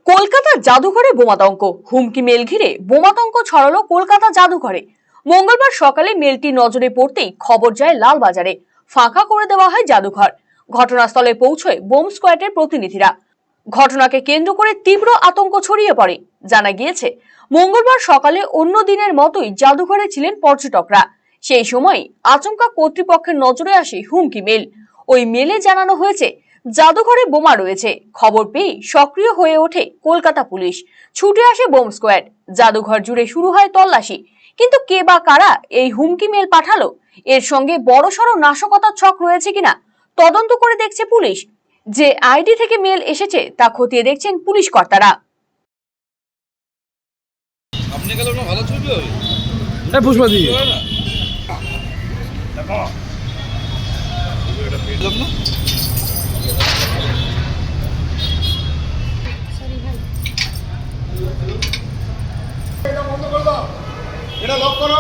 কলকাতা জাদুঘরে বোমাতঙ্ক, হুমকি মেল ঘিরে বোমাতঙ্ক ছড়ালো কলকাতা জাদুঘরে। মঙ্গলবার সকালে মেলটি নজরে পড়তেই খবর যায় লালবাজারে, ফাঁকা করে দেওয়া হয় জাদুঘর। ঘটনাস্থলে পৌঁছয় বোম স্কোয়াডের প্রতিনিধিরা। ঘটনাকে কেন্দ্র করে তীব্র আতঙ্ক ছড়িয়ে পড়ে। জানা গিয়েছে, মঙ্গলবার সকালে অন্য দিনের মতোই জাদুঘরে ছিলেন পর্যটকরা। সেই সময় আচমকা কর্তৃপক্ষের নজরে আসে হুমকি মেল। ওই মেলে জানানো হয়েছে জাদুঘরে বোমা রয়েছে। খবর পেয়ে সক্রিয় হয়ে ওঠে কলকাতা পুলিশ। ছুটে আসে বোম স্কোয়াড। জাদুঘর জুড়ে শুরু হয় তল্লাশি। কিন্তু কে বা কারা এই হুমকি মেল পাঠালো, এর সঙ্গে বড়সড় নাশকতার ছক রয়েছে কিনা তদন্ত করে দেখছে পুলিশ। যে আইডি থেকে মেল এসেছে তা খতিয়ে দেখছেন পুলিশ কর্তারা। আপনি গেলে না ভালো ছবি হবে। এই পুষ্পাদি দেখো এটা পেলাম না। এটা বন্ধ করে দাও, এটা লক করো।